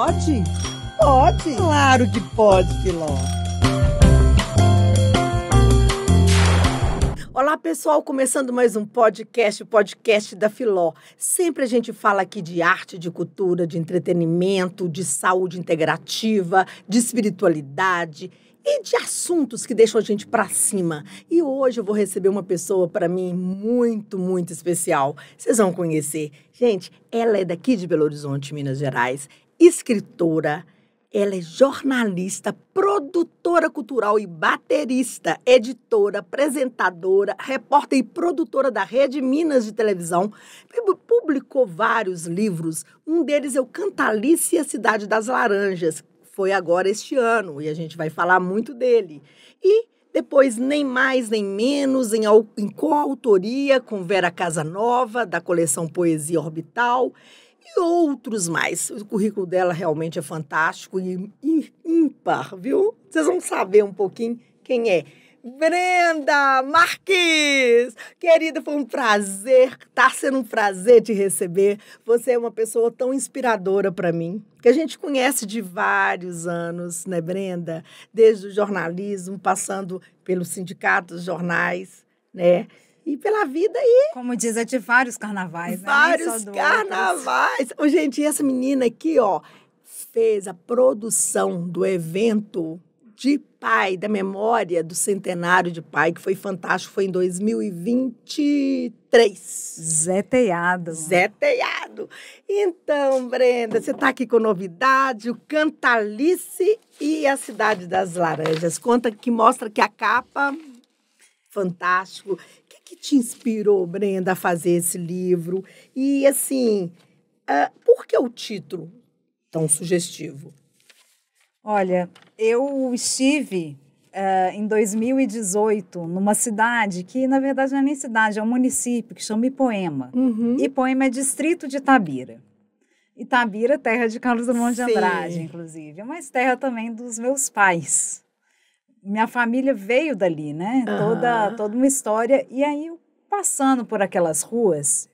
Pode? Pode. Claro que pode, Filó. Olá, pessoal, começando mais um podcast, o podcast da Filó. Sempre a gente fala aqui de arte, de cultura, de entretenimento, de saúde integrativa, de espiritualidade e de assuntos que deixam a gente pra cima. E hoje eu vou receber uma pessoa, para mim, muito, muito especial. Vocês vão conhecer. Gente, ela é daqui de Belo Horizonte, Minas Gerais, escritora. Ela é jornalista, produtora cultural e baterista, editora, apresentadora, repórter e produtora da Rede Minas de televisão. Publicou vários livros. Um deles é o Cantalice e a Cidade das Laranjas. Foi agora este ano e a gente vai falar muito dele. E depois, nem mais nem menos, em coautoria com Vera Casanova, da coleção Poesia Orbital, e outros mais. O currículo dela realmente é fantástico e ímpar, viu? Vocês vão saber um pouquinho quem é. Brenda Marques! Querida, foi um prazer, está sendo um prazer te receber. Você é uma pessoa tão inspiradora para mim, que a gente conhece de vários anos, né, Brenda? Desde o jornalismo, passando pelos sindicatos, jornais, né? E pela vida aí. Como diz, é de vários carnavais, né? Vários carnavais. Ô, gente, e essa menina aqui, ó, fez a produção do evento de Pai, da memória do centenário de Pai, que foi fantástico, foi em 2023. Zé Teado. Então, Brenda, você está aqui com novidade, o Cantalice e a Cidade das Laranjas. Conta que mostra que a capa, fantástico. O que te inspirou, Brenda, a fazer esse livro? E, assim, por que o título tão sugestivo? Olha, eu estive em 2018 numa cidade que, na verdade, não é nem cidade, é um município que chama Ipoema. Uhum. Ipoema é distrito de Itabira. Itabira, terra de Carlos Drummond de Andrade, inclusive, mas terra também dos meus pais. Minha família veio dali, né? Uhum. Toda uma história. E aí, passando por aquelas ruas,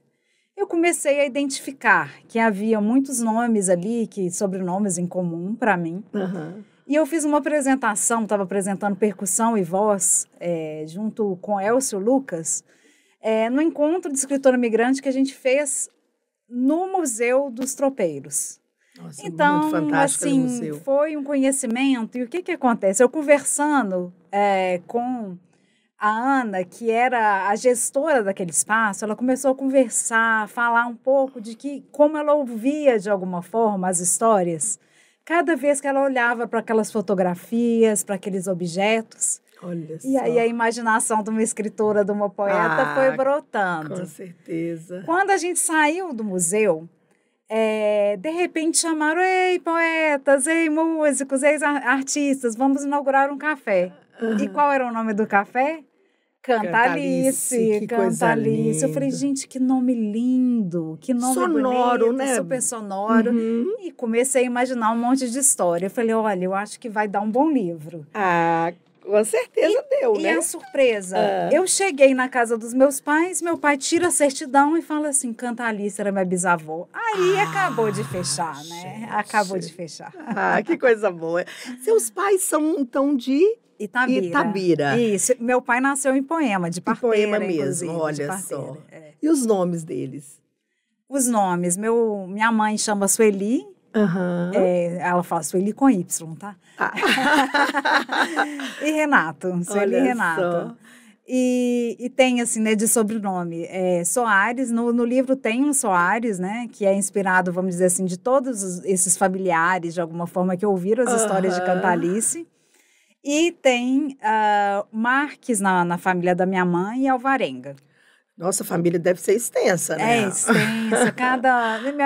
eu comecei a identificar que havia muitos nomes ali, sobrenomes em comum para mim. Uhum. E eu fiz uma apresentação, estava apresentando percussão e voz, junto com Elcio Lucas, no encontro de escritora migrante que a gente fez no Museu dos Tropeiros. Nossa, então, muito fantástico, assim, museu. foi um conhecimento. E o que acontece? Eu conversando com a Ana, que era a gestora daquele espaço, ela começou a conversar, falar um pouco de como ela ouvia, de alguma forma, as histórias, cada vez que ela olhava para aquelas fotografias, para aqueles objetos. Olha E só. aí a imaginação de uma escritora, de uma poeta, foi brotando. Com certeza. Quando a gente saiu do museu, de repente chamaram: ei, poetas, ei, músicos, ei, artistas, vamos inaugurar um café. Uhum. E qual era o nome do café? Cantalice. Cantalice. Eu falei, gente, que nome lindo, que nome sonoro, bonito, né? super sonoro. Uhum. E comecei a imaginar um monte de história. Eu falei, olha, eu acho que vai dar um bom livro. Com certeza deu, né? E a surpresa, eu cheguei na casa dos meus pais, meu pai tira a certidão e fala assim, Cantalice era minha bisavó. Aí acabou de fechar, né? Gente. Acabou de fechar. Que coisa boa. Seus pais são, então, de Itabira. Isso. Meu pai nasceu em Poema, de parteira, Poema mesmo, olha só. E os nomes deles? Os nomes. Minha mãe chama Sueli. Uhum. Ela fala Sueli com Y, tá? E Renato. Sueli e Renato. Só. E tem, assim, né, de sobrenome, Soares. No livro tem um Soares, né, que é inspirado, vamos dizer assim, de todos esses familiares, de alguma forma, que ouviram as histórias de Cantalice. E tem Marques na família da minha mãe e Alvarenga. Nossa, a família deve ser extensa, né? Extensa.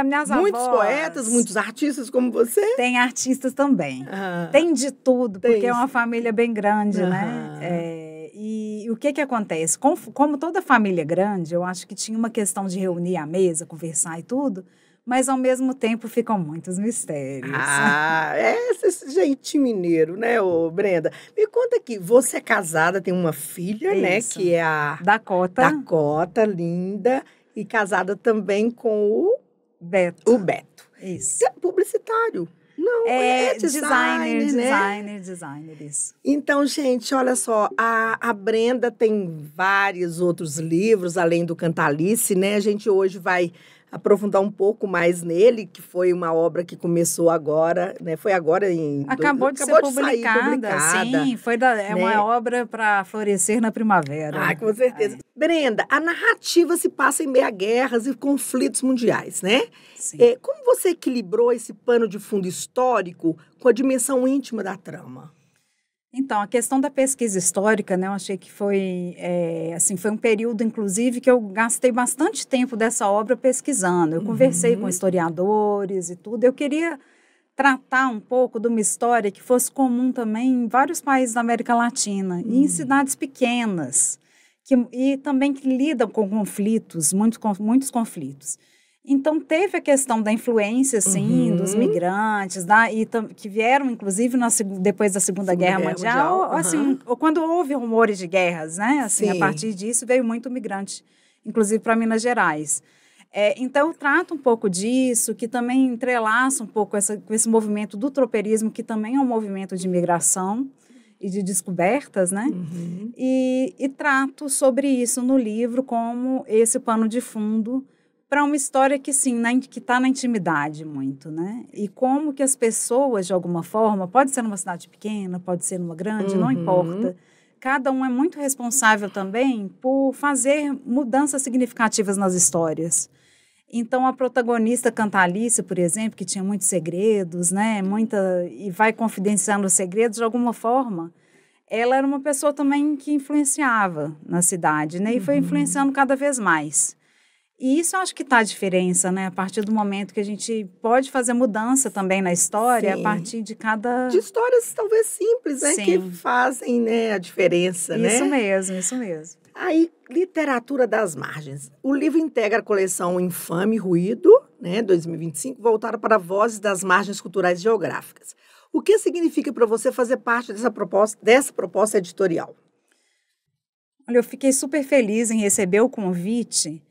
Minhas muitos avós, poetas, muitos artistas como você? Tem artistas também. Tem de tudo, porque é uma família bem grande, né? E o que acontece? Como toda família grande, eu acho que tinha uma questão de reunir a mesa, conversar e tudo, mas ao mesmo tempo ficam muitos mistérios. Esse jeitinho mineiro, né, Brenda? Me conta aqui, você é casada, tem uma filha, né, que é a Dakota, linda, e casada também com o Beto. Beto. Isso. Publicitário. Não, é designer, designer, isso. Então, gente, olha só, a Brenda tem vários outros livros, além do Cantalice, né? A gente hoje vai aprofundar um pouco mais nele, que foi uma obra que começou agora, né? Foi agora Acabou de ser publicada. Sim, é uma obra para florescer na primavera. Ah, com certeza. Brenda, a narrativa se passa em meio a guerras e conflitos mundiais, né? Sim. Como você equilibrou esse pano de fundo histórico com a dimensão íntima da trama? Então, a questão da pesquisa histórica, né, eu achei que foi um período, inclusive, que eu gastei bastante tempo dessa obra pesquisando. Eu conversei com historiadores e tudo. Eu queria tratar um pouco de uma história que fosse comum também em vários países da América Latina e em cidades pequenas, e também que lidam com conflitos, muitos conflitos. Então, teve a questão da influência, sim, dos migrantes, que vieram, inclusive, depois da Segunda Guerra Mundial. Assim, quando houve rumores de guerras, né? Assim, a partir disso, veio muito migrante, inclusive para Minas Gerais. Então, eu trato um pouco disso, que também entrelaça um pouco com esse movimento do tropeirismo, que também é um movimento de migração e de descobertas, né? E trato sobre isso no livro como esse pano de fundo para uma história que, sim, que está na intimidade muito, né? E como que as pessoas, de alguma forma, pode ser numa cidade pequena, pode ser numa grande, não importa. Cada um é muito responsável também por fazer mudanças significativas nas histórias. Então, a protagonista Cantalice, por exemplo, que tinha muitos segredos, né? E vai confidenciando os segredos, de alguma forma, ela era uma pessoa também que influenciava na cidade, né? E foi influenciando cada vez mais. E isso eu acho que está a diferença, né? A partir do momento que a gente pode fazer mudança também na história, a partir de cada... De histórias talvez simples, né? Que fazem, né, a diferença, né? Isso mesmo. Aí, Literatura das Margens. O livro integra a coleção Infame Ruído, né, 2025, voltada para vozes das margens culturais e geográficas. O que significa para você fazer parte dessa proposta editorial? Olha, eu fiquei super feliz em receber o convite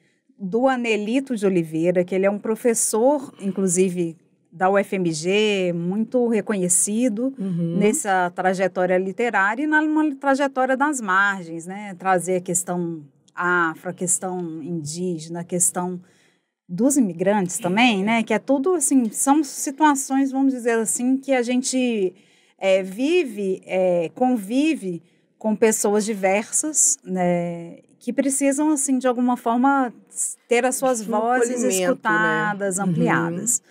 do Anelito de Oliveira, que ele é um professor, inclusive, da UFMG, muito reconhecido nessa trajetória literária e na trajetória das margens, né? Trazer a questão afro, a questão indígena, a questão dos imigrantes também, né? Que é tudo, assim, são situações, vamos dizer assim, que a gente convive com pessoas diversas, né? Que precisam, assim, de alguma forma, ter as suas vozes escutadas, né? Ampliadas.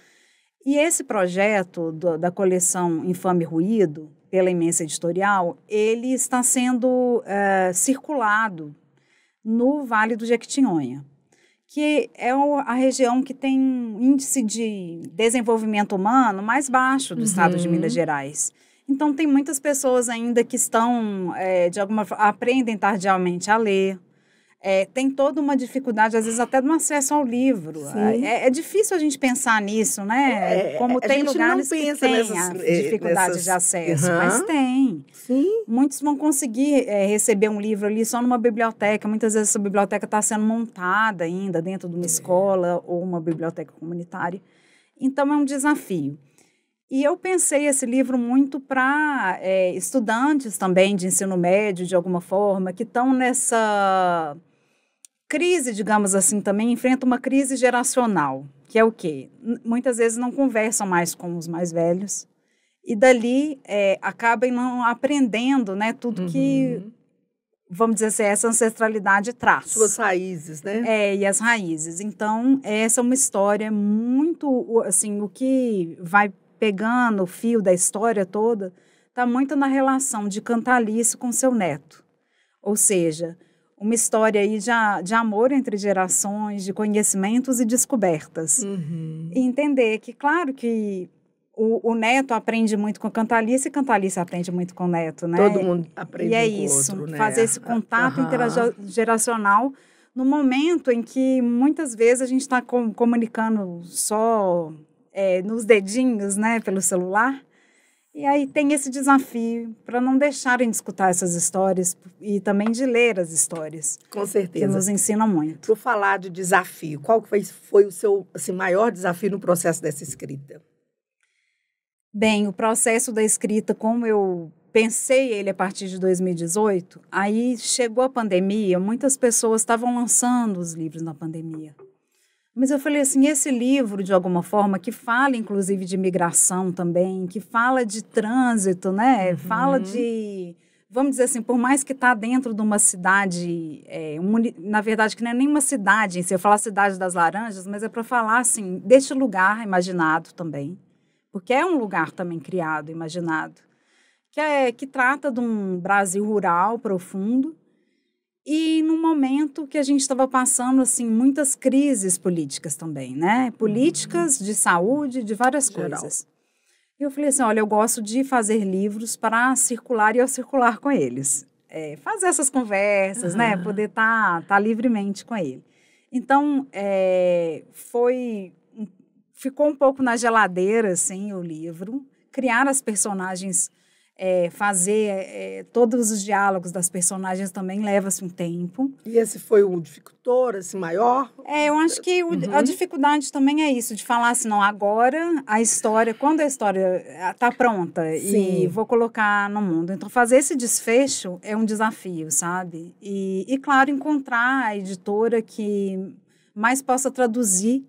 E esse projeto da coleção Infame Ruído, pela Imensa Editorial, ele está sendo circulado no Vale do Jequitinhonha, que é a região que tem um índice de desenvolvimento humano mais baixo do estado de Minas Gerais. Então, tem muitas pessoas ainda que estão, aprendem tardiamente a ler. Tem toda uma dificuldade, às vezes, até no acesso ao livro. É difícil a gente pensar nisso, né? Como tem lugares que têm dificuldade de acesso, mas tem. Sim. Muitos vão conseguir receber um livro ali só numa biblioteca. Muitas vezes essa biblioteca está sendo montada ainda dentro de uma escola ou uma biblioteca comunitária. Então, é um desafio. E eu pensei esse livro muito para estudantes também de ensino médio, de alguma forma, que estão nessa crise, digamos assim, também enfrentam uma crise geracional, que é o quê? Muitas vezes não conversam mais com os mais velhos e dali acabam não aprendendo, né, tudo que, vamos dizer assim, essa ancestralidade traz. Suas raízes, né? E as raízes. Então, essa é uma história muito, assim, o que vai pegando o fio da história toda, está muito na relação de Cantalice com seu neto. Ou seja, uma história aí de amor entre gerações, de conhecimentos e descobertas. E entender que, claro que o neto aprende muito com Cantalice e Cantalice aprende muito com o neto, né? Todo mundo aprende com o outro. E é isso, né? Fazer esse contato intergeracional no momento em que, muitas vezes, a gente está comunicando só nos dedinhos, né, pelo celular. E aí tem esse desafio para não deixarem de escutar essas histórias e também de ler as histórias. Com certeza. Que nos ensinam muito. Por falar de desafio, qual foi o seu maior desafio no processo dessa escrita? Bem, o processo da escrita, como eu pensei ele a partir de 2018, aí chegou a pandemia, muitas pessoas estavam lançando os livros na pandemia. Mas eu falei assim, esse livro, de alguma forma, que fala, inclusive, de migração também, que fala de trânsito, né? Fala de, vamos dizer assim, por mais que está dentro de uma cidade, na verdade, que não é nem uma cidade em si, eu falo Cidade das Laranjas, mas é para falar, assim, deste lugar imaginado também, porque é um lugar também criado, imaginado, que trata de um Brasil rural profundo, e num momento que a gente estava passando, assim, muitas crises políticas também, né? Políticas, de saúde, de várias coisas. E eu falei assim, olha, eu gosto de fazer livros para circular e eu circular com eles. Fazer essas conversas, né? Poder tá livremente com ele. Então, ficou um pouco na geladeira, assim, o livro. Criar as personagens... fazer todos os diálogos das personagens também leva-se um tempo. E esse foi o dificultor, assim, maior? Eu acho que a dificuldade também é isso, de falar assim, não, agora a história, quando a história está pronta e vou colocar no mundo. Então, fazer esse desfecho é um desafio, sabe? E claro, encontrar a editora que mais possa traduzir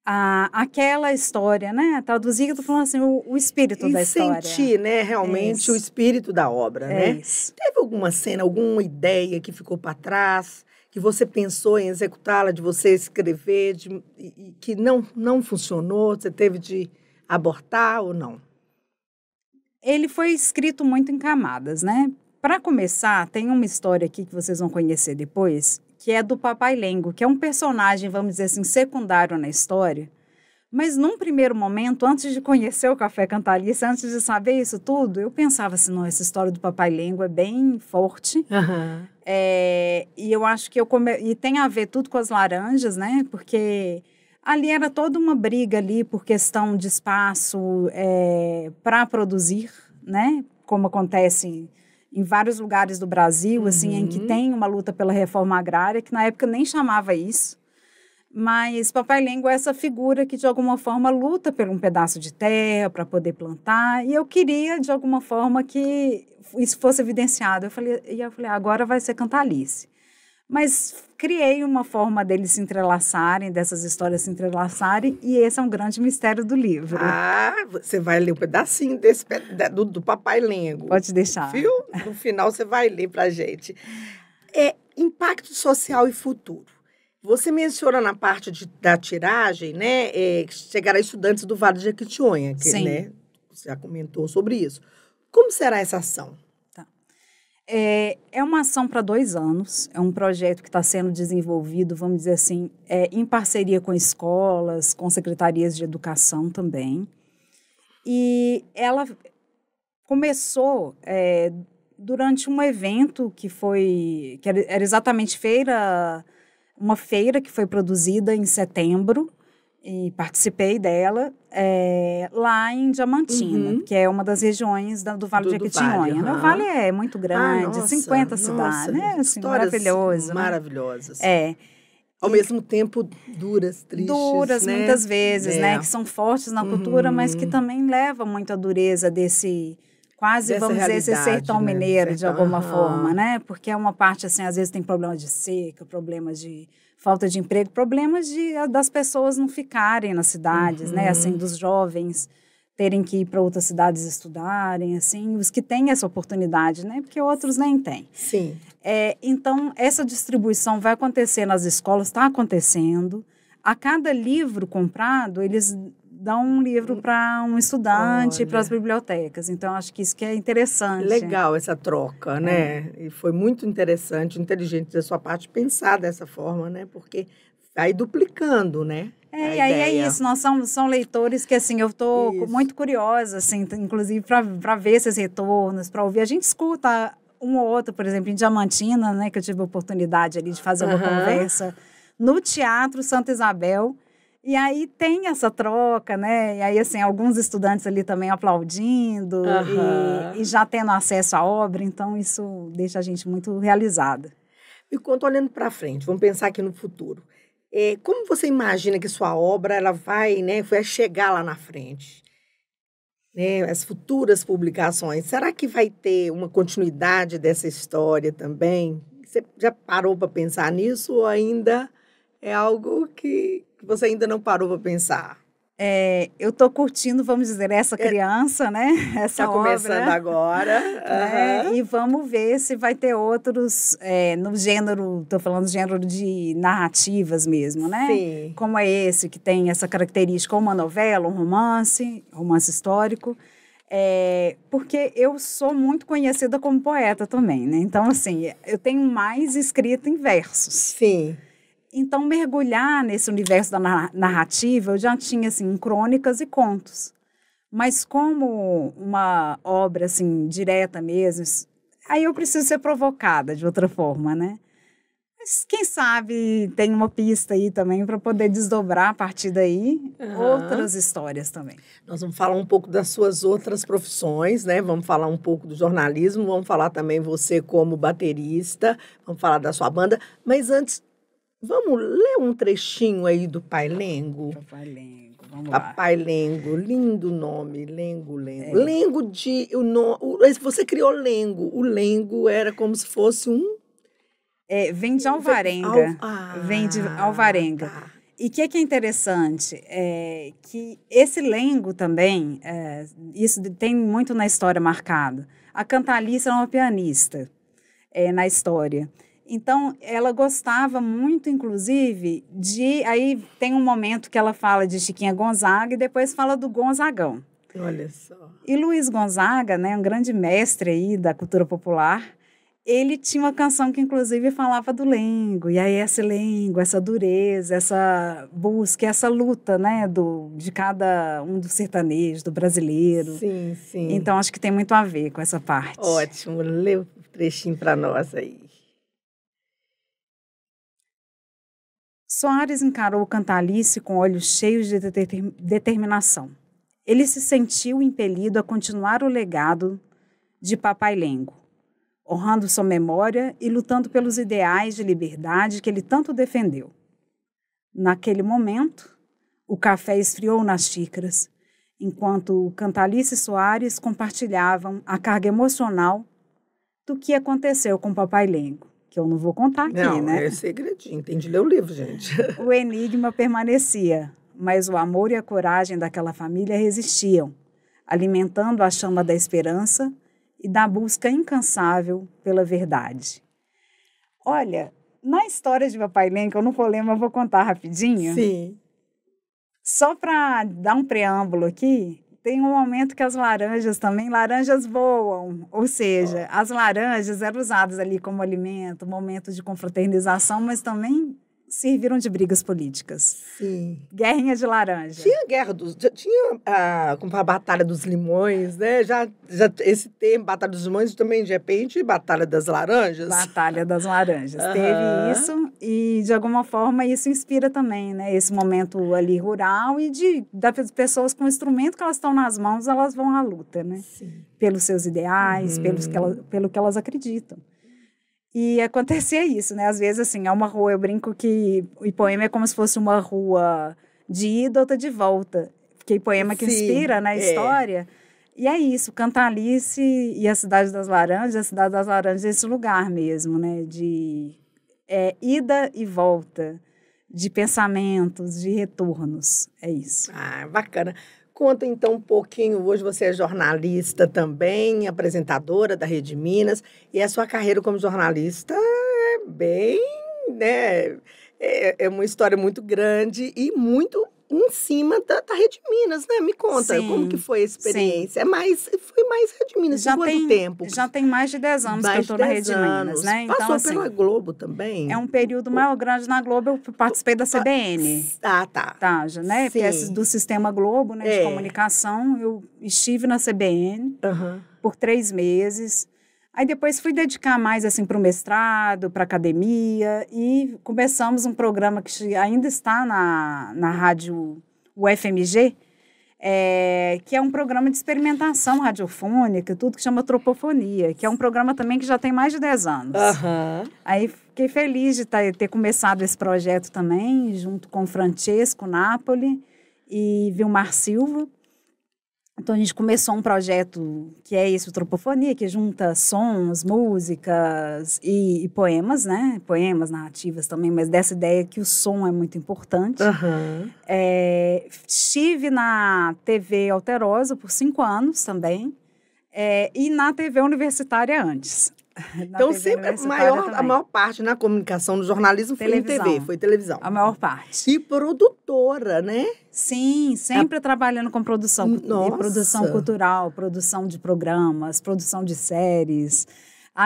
aquela história, né? Traduzir, eu tô falando assim, o espírito da história. E sentir, né, realmente o espírito da obra, né? Isso. Teve alguma cena, alguma ideia que ficou para trás, que você pensou em executá-la, de você escrever, e que não funcionou, você teve de abortar ou não? Ele foi escrito muito em camadas, né? Para começar, tem uma história aqui que vocês vão conhecer depois, que é do Papai Lengo, que é um personagem, vamos dizer assim, secundário na história. Mas num primeiro momento, antes de conhecer o Café Cantalice, antes de saber isso tudo, eu pensava assim, não, essa história do Papai Lengo é bem forte. E eu acho que e tem a ver tudo com as laranjas, né? Porque ali era toda uma briga ali por questão de espaço para produzir, né? Como acontece em vários lugares do Brasil, assim, em que tem uma luta pela reforma agrária, que na época nem chamava isso. Mas Papai Lengo é essa figura que, de alguma forma, luta por um pedaço de terra para poder plantar. E eu queria, de alguma forma, que isso fosse evidenciado. Eu falei, agora vai ser Cantalice. Mas criei uma forma deles se entrelaçarem, dessas histórias se entrelaçarem, e esse é um grande mistério do livro. Você vai ler um pedacinho do Papai Lengo. Pode deixar. Viu? No final você vai ler pra gente. Impacto social e futuro. Você menciona na parte da tiragem, né, chegar a estudantes do Vale de Jequitinhonha, que, né, você já comentou sobre isso. Como será essa ação? É uma ação para 2 anos, é um projeto que está sendo desenvolvido, vamos dizer assim, em parceria com escolas, com secretarias de educação também. E ela começou durante um evento que era exatamente uma feira que foi produzida em setembro, e participei dela, lá em Diamantina, que é uma das regiões do Vale de Jequitinhonha. Vale, O Vale é muito grande, 50 cidades, né? Assim, maravilhoso. Maravilhosas. Né? Ao mesmo tempo, duras, tristes. Duras, né? Muitas vezes, né? Que são fortes na cultura, mas que também levam muito a dureza desse... Quase, vamos dizer, esse sertão mineiro, de alguma forma, né? Porque é uma parte, assim, às vezes tem problemas de seca, problemas de falta de emprego, problemas das pessoas não ficarem nas cidades, né? Assim, dos jovens terem que ir para outras cidades estudarem, assim, os que têm essa oportunidade, né? Porque outros nem têm. Sim. Então, essa distribuição vai acontecer nas escolas, está acontecendo. A cada livro comprado, eles dão um livro para um estudante, para as bibliotecas. Então, acho que isso que é interessante. Legal essa troca, né? E foi muito interessante, inteligente da sua parte pensar dessa forma, né? Porque vai duplicando, né? E aí é isso, nós são leitores que, assim, eu estou muito curiosa, assim, inclusive para ver esses retornos, para ouvir. A gente escuta um ou outro, por exemplo, em Diamantina, né? Que eu tive a oportunidade ali de fazer uma conversa no Teatro Santa Isabel. E aí tem essa troca, né? E aí, assim, alguns estudantes ali também aplaudindo e já tendo acesso à obra. Então, isso deixa a gente muito realizada. E quanto olhando para frente, vamos pensar aqui no futuro. Como você imagina que sua obra ela vai chegar lá na frente? né, as futuras publicações, será que vai ter uma continuidade dessa história também? Você já parou para pensar nisso ou ainda é algo que você ainda não parou para pensar? Eu estou curtindo, vamos dizer, essa criança, né? Essa Está começando obra, agora. né? E vamos ver se vai ter outros no gênero, estou falando do gênero de narrativas mesmo, né? Sim. Como é esse, que tem essa característica, uma novela, um romance histórico. Porque eu sou muito conhecida como poeta também, né? Então, assim, eu tenho mais escrito em versos. Sim. Então, mergulhar nesse universo da narrativa, eu já tinha, assim, crônicas e contos. Mas como uma obra, assim, direta mesmo, aí eu preciso ser provocada de outra forma, né? Mas quem sabe tem uma pista aí também para poder desdobrar a partir daí outras histórias também. Nós vamos falar um pouco das suas outras profissões, né? Vamos falar um pouco do jornalismo, vamos falar também você como baterista, vamos falar da sua banda. Mas antes, vamos ler um trechinho aí do Pai Lengo? Papai Lengo, vamos lá. Papai Lengo, lindo nome, Lengo. Lengo você criou Lengo. O Lengo era como se fosse um... Vem de Alvarenga. Vem de Alvarenga. Tá. E o que é interessante? Que esse lengo também, isso tem muito na história marcado. A Cantalice é uma pianista na história. Então, ela gostava muito, inclusive, Aí tem um momento que ela fala de Chiquinha Gonzaga e depois fala do Gonzagão. Olha só. E Luiz Gonzaga, né, um grande mestre aí da cultura popular, ele tinha uma canção que, inclusive, falava do lengo. E aí, esse lengo, essa dureza, essa busca, essa luta, né, de cada um do sertanejo, do brasileiro. Sim, sim. Então, acho que tem muito a ver com essa parte. Ótimo. Lê o trechinho para nós aí. Soares encarou Cantalice com olhos cheios de determinação. Ele se sentiu impelido a continuar o legado de Papai Lengo, honrando sua memória e lutando pelos ideais de liberdade que ele tanto defendeu. Naquele momento, o café esfriou nas xícaras, enquanto Cantalice e Soares compartilhavam a carga emocional do que aconteceu com Papai Lengo, que eu não vou contar aqui, não, né? É segredinho, tem de ler o livro, gente. O enigma permanecia, mas o amor e a coragem daquela família resistiam, alimentando a chama da esperança e da busca incansável pela verdade. Olha, na história de Papai Lengo, eu não vou ler, mas vou contar rapidinho. Sim. Só para dar um preâmbulo aqui, tem um momento que as laranjas voam, ou seja, as laranjas eram usadas ali como alimento, momento de confraternização, mas também serviram de brigas políticas. Sim. Guerrinha de laranja. Tinha como a Batalha dos Limões, né? Já esse termo, Batalha dos Limões, também, de repente, Batalha das Laranjas. Batalha das Laranjas. Teve isso e, de alguma forma, isso inspira também, né? Esse momento ali rural e das pessoas com o instrumento que elas estão nas mãos, elas vão à luta, né? Sim. Pelos seus ideais, pelo que elas acreditam. E acontecia isso, né? Às vezes, assim, é uma rua, eu brinco que o Ipoema é como se fosse uma rua de ida, outra de volta. Porque Ipoema que inspira, né, a história. E é isso, Cantalice e a Cidade das Laranjas é esse lugar mesmo, né? De ida e volta, de pensamentos, de retornos. É isso. Ah, bacana. Conta, então, um pouquinho. Hoje você é jornalista também, apresentadora da Rede Minas, e a sua carreira como jornalista é bem, né? É uma história muito grande e muito em cima da Rede Minas, né? Me conta, como que foi a experiência? Foi mais Rede Minas, já quanto tempo? Já tem mais de 10 anos que eu estou na Rede Minas, né? Passou então, pela Globo também? É um período maior grande na Globo, eu participei da CBN. Ah, tá. Tá, né? Porque do Sistema Globo, né, de comunicação, eu estive na CBN por 3 meses. Aí depois fui dedicar mais assim para o mestrado, para a academia, e começamos um programa que ainda está na rádio UFMG, que é um programa de experimentação radiofônica, tudo que chama Tropofonia, que é um programa também que já tem mais de 10 anos. Aí fiquei feliz de ter começado esse projeto também, junto com Francesco Napoli e Vilmar Silva. Então, a gente começou um projeto que é esse, o Tropofonia, que junta sons, músicas e poemas, né? Poemas, narrativas também, mas dessa ideia que o som é muito importante. Estive na TV Alterosa por 5 anos também, e na TV Universitária antes. Então, sempre a maior parte na comunicação, no jornalismo, televisão. foi televisão. A maior parte. E produtora, né? Sim, sempre trabalhando com produção. Nossa. Produção cultural, produção de programas, produção de séries.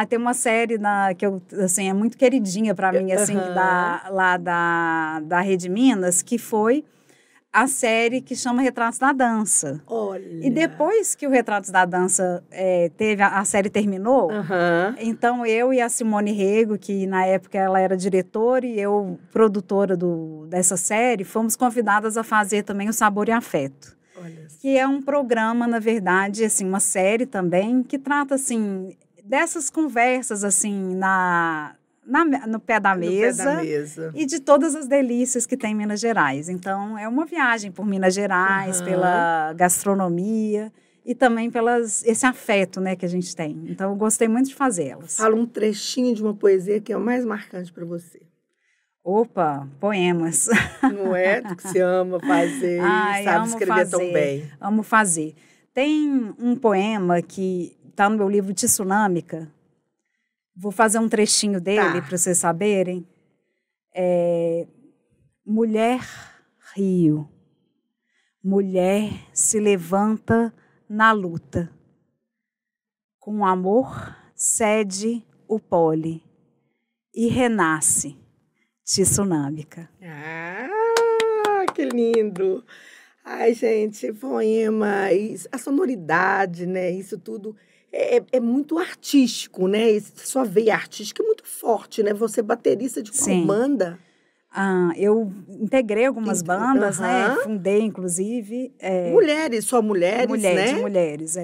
Tem uma série que assim, é muito queridinha para mim, assim, lá da Rede Minas, que foi a série que chama Retratos da Dança. Olha. E depois que o Retratos da Dança a série terminou, então eu e a Simone Rego, que na época ela era diretora e eu produtora dessa série, fomos convidadas a fazer também o Sabor e Afeto. Olha. Que é um programa, na verdade, assim, uma série também, que trata, assim, dessas conversas, assim, no pé da mesa e de todas as delícias que tem em Minas Gerais. Então, é uma viagem por Minas Gerais, pela gastronomia e também esse afeto, né, que a gente tem. Então, eu gostei muito de fazê-las. Fala um trechinho de uma poesia que é o mais marcante para você. Opa, poemas. Não é? Que você ama fazer, sabe escrever tão bem. Amo fazer. Tem um poema que está no meu livro Tsunâmica. Vou fazer um trechinho dele para vocês saberem. Mulher rio, mulher se levanta na luta. Com amor cede o pole e renasce tsunâmica. Que lindo! Ai, gente, poema, a sonoridade, né? Isso tudo é muito artístico, né? Sua veia artística é muito forte, né? Você é baterista de qual banda? Eu integrei algumas bandas, né? Fundei, inclusive. Mulheres, só mulheres, né? De mulheres,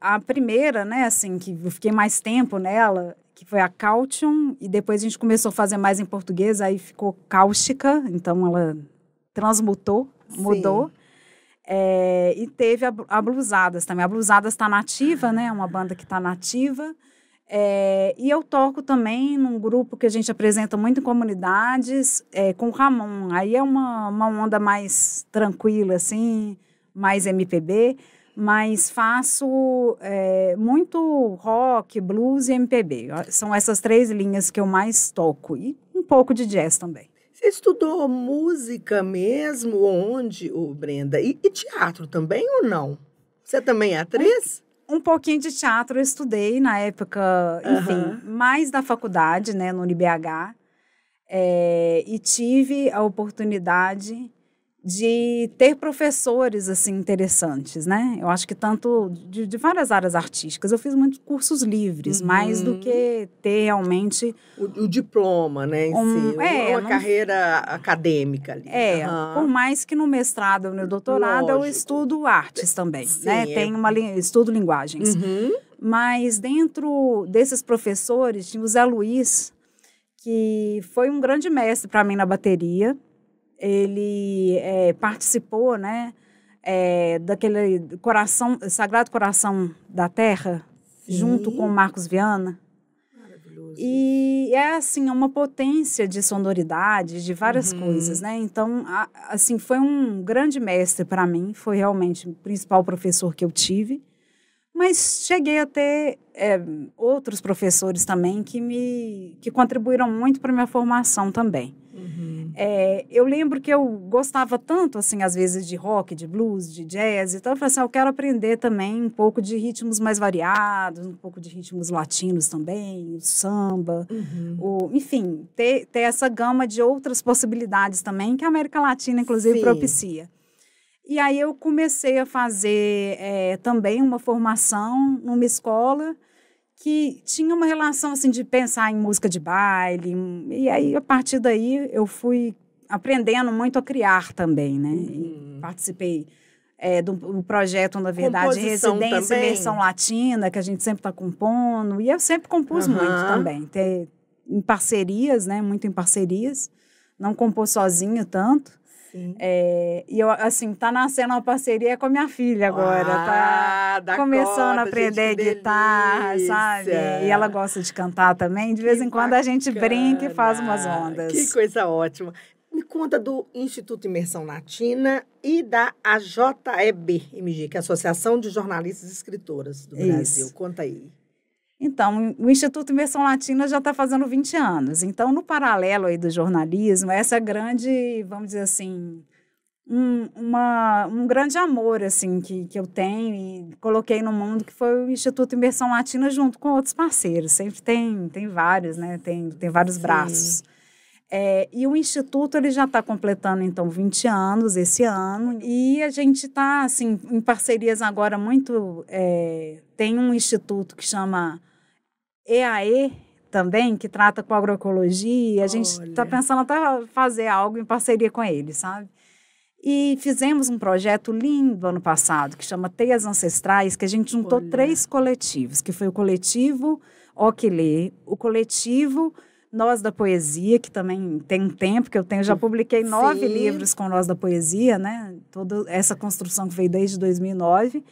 a primeira, né, assim, que eu fiquei mais tempo nela, que foi a Caution, e depois a gente começou a fazer mais em português, aí ficou Cáustica, então ela transmutou, mudou. E teve a Blusadas também. A Blusadas está nativa, né? Uma banda que está nativa. E eu toco também num grupo que a gente apresenta muito em comunidades, com o Ramon. Aí é uma onda mais tranquila, assim, mais MPB, mas faço muito rock, blues e MPB. São essas 3 linhas que eu mais toco. E um pouco de jazz também. Você estudou música mesmo? Onde, Brenda? E teatro também ou não? Você também é atriz? Um pouquinho de teatro eu estudei na época, enfim, mais da faculdade, né, no UniBH. E tive a oportunidade de ter professores, assim, interessantes, né? Eu acho que tanto de várias áreas artísticas. Eu fiz muitos cursos livres, mais do que ter realmente... O diploma, né, em si. Uma carreira acadêmica ali. Por mais que no mestrado ou no doutorado eu estudo artes também, né? Estudo linguagens. Mas dentro desses professores, tinha o Zé Luiz, que foi um grande mestre para mim na bateria. Ele participou, né, daquele Sagrado Coração da Terra, junto com o Marcos Viana. Maravilhoso. E assim, uma potência de sonoridade, de várias coisas, né? Então, assim, foi um grande mestre para mim, foi realmente o principal professor que eu tive. Mas cheguei a ter outros professores também que contribuíram muito para a minha formação também. Eu lembro que eu gostava tanto, assim, às vezes, de rock, de blues, de jazz. Então, eu falei assim, eu quero aprender também um pouco de ritmos mais variados, um pouco de ritmos latinos também, o samba. Enfim, ter essa gama de outras possibilidades também, que a América Latina, inclusive, propicia. E aí eu comecei a fazer também uma formação numa escola que tinha uma relação, assim, de pensar em música de baile. E aí, a partir daí, eu fui aprendendo muito a criar também, né? E participei do projeto, na verdade, Residência e Imersão Latina, que a gente sempre está compondo. E eu sempre compus muito também. Em parcerias, né? Muito em parcerias. Não compor sozinho tanto. Sim. E eu, assim, tá nascendo uma parceria com a minha filha agora, tá começando a aprender guitarra, sabe? E ela gosta de cantar também. De vez em quando a gente brinca e faz umas ondas. Que coisa ótima. Me conta do Instituto Imersão Latina e da AJEB-MG, que é a Associação de Jornalistas e Escritoras do Brasil. Conta aí. Então, o Instituto Imersão Latina já está fazendo 20 anos. Então, no paralelo aí do jornalismo, essa grande, vamos dizer assim, um grande amor assim, que eu tenho e coloquei no mundo, que foi o Instituto Imersão Latina junto com outros parceiros. Sempre tem vários, né? Tem vários braços. E o Instituto ele já está completando, então, 20 anos esse ano. E a gente está, assim, em parcerias agora muito... tem um instituto que chama EAE também, que trata com agroecologia. A gente está pensando até fazer algo em parceria com eles, sabe? E fizemos um projeto lindo ano passado, que chama Teias Ancestrais, que a gente juntou 3 coletivos, que foi o coletivo Oquilê, o coletivo... Nós da Poesia, que também tem um tempo que eu tenho, já publiquei 9 livros com Nós da Poesia, né? Toda essa construção que veio desde 2009.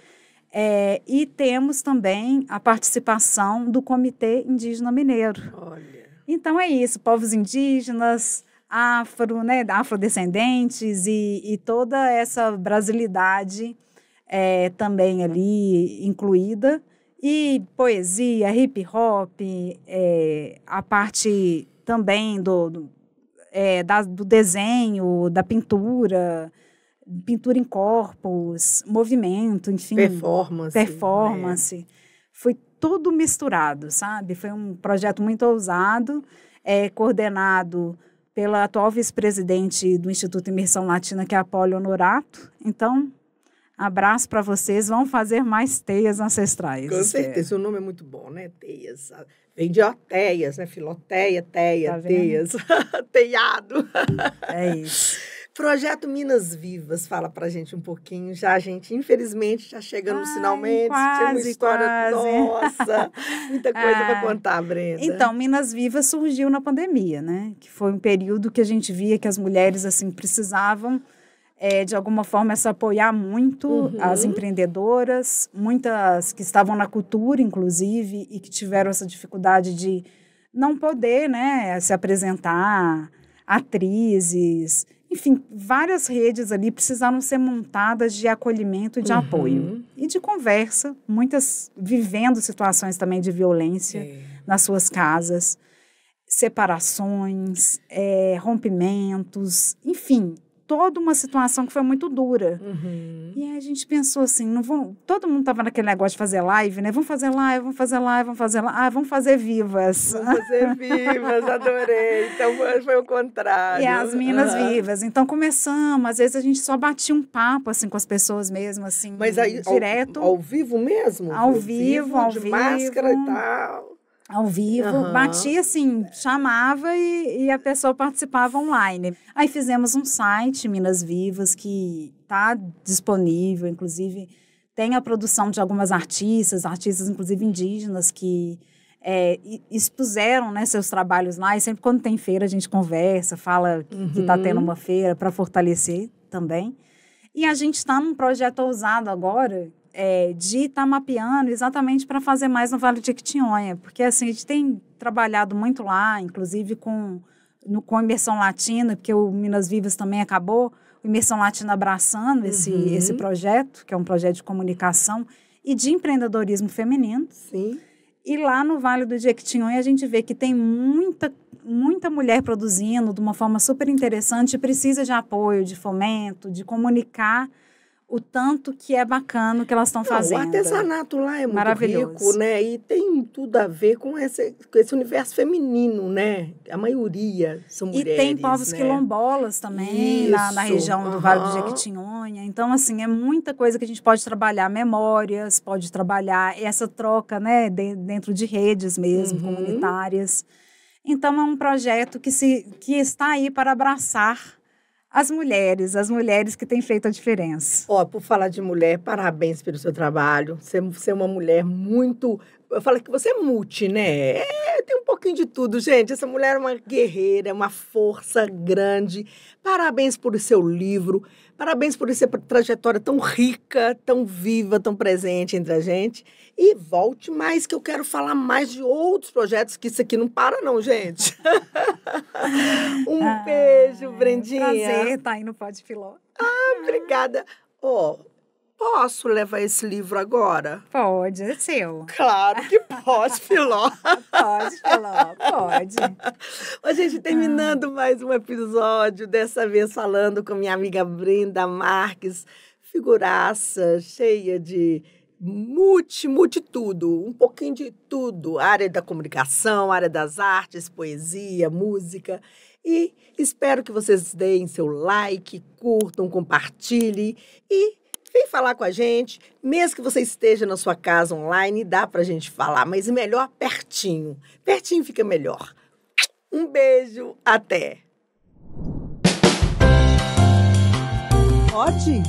E temos também a participação do Comitê Indígena Mineiro. Olha. Então é isso, povos indígenas, né? Afrodescendentes e toda essa brasilidade também ali incluída. E poesia, hip hop, a parte também do desenho, da pintura em corpos, movimento, enfim. Performance. Foi tudo misturado, sabe? Foi um projeto muito ousado, coordenado pela atual vice-presidente do Instituto Imersão Latina, que é a Poli Honorato. Então... abraço para vocês, vão fazer mais teias ancestrais. Com certeza, o nome é muito bom, né? Teias. Vem de oteias, né? Filoteia, teia, teias. Teiado. É isso. Projeto Minas Vivas, fala pra gente um pouquinho. Já, gente, infelizmente, já chegamos finalmente. Tinha uma história, nossa, muita coisa para contar, Brenda. Então, Minas Vivas surgiu na pandemia, né? Que foi um período que a gente via que as mulheres, assim, precisavam... de alguma forma, se apoiar muito as empreendedoras, muitas que estavam na cultura, inclusive, e que tiveram essa dificuldade de não poder, né, se apresentar, atrizes, enfim, várias redes ali precisaram ser montadas de acolhimento e de apoio. E de conversa, muitas vivendo situações também de violência nas suas casas, separações, rompimentos, enfim... toda uma situação que foi muito dura. E aí a gente pensou assim, todo mundo estava naquele negócio de fazer live, né? Vamos fazer live. Vamos fazer vivas. Vamos fazer vivas, adorei. Então foi o contrário. E as Minas Vivas. Então começamos, às vezes a gente só batia um papo assim com as pessoas mesmo, assim, mas aí, direto. Ao vivo mesmo? Ao vivo. De máscara e tal. Ao vivo, batia assim, chamava e a pessoa participava online. Aí fizemos um site, Minas Vivas, que está disponível, inclusive tem a produção de algumas artistas inclusive indígenas, que expuseram, né, seus trabalhos lá. E sempre quando tem feira a gente conversa, fala que está tendo uma feira para fortalecer também. E a gente está num projeto ousado agora, de estar mapeando exatamente para fazer mais no Vale de Jequitinhonha, porque assim, a gente tem trabalhado muito lá, inclusive com Imersão Latina, porque o Minas Vivas também acabou, o Imersão Latina abraçando esse projeto, que é um projeto de comunicação e de empreendedorismo feminino. Sim. E lá no Vale do Jequitinhonha a gente vê que tem muita mulher produzindo de uma forma super interessante e precisa de apoio, de fomento, de comunicar o tanto que é bacana o que elas estão fazendo. O artesanato lá é muito maravilhoso, rico, né? E tem tudo a ver com esse universo feminino, né? A maioria são mulheres, e tem povos quilombolas também na região do Vale do Jequitinhonha. Então, assim, é muita coisa que a gente pode trabalhar, memórias, pode trabalhar essa troca, né? Dentro de redes mesmo, comunitárias. Então, é um projeto que está aí para abraçar as mulheres que têm feito a diferença. Por falar de mulher, parabéns pelo seu trabalho. Você é uma mulher muito... Eu falo que você é multi, né? Tem um pouco pouquinho de tudo, gente. Essa mulher é uma guerreira, é uma força grande. Parabéns por seu livro. Parabéns por essa trajetória tão rica, tão viva, tão presente entre a gente. E volte mais, que eu quero falar mais de outros projetos, que isso aqui não para não, gente. Um beijo, Brendinha. Prazer estar aí no Pode Filó. Obrigada. Posso levar esse livro agora? Pode, é seu. Claro que pode, Filó. Pode, Filó, pode. Ô, gente, terminando mais um episódio, dessa vez falando com minha amiga Brenda Marques, figuraça, cheia de tudo, um pouquinho de tudo, área da comunicação, área das artes, poesia, música. E espero que vocês deem seu like, curtam, compartilhem e vem falar com a gente, mesmo que você esteja na sua casa online, dá pra gente falar, mas melhor pertinho. Pertinho fica melhor. Um beijo, até. Pode?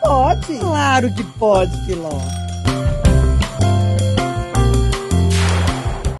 Pode. Claro que pode, Filó.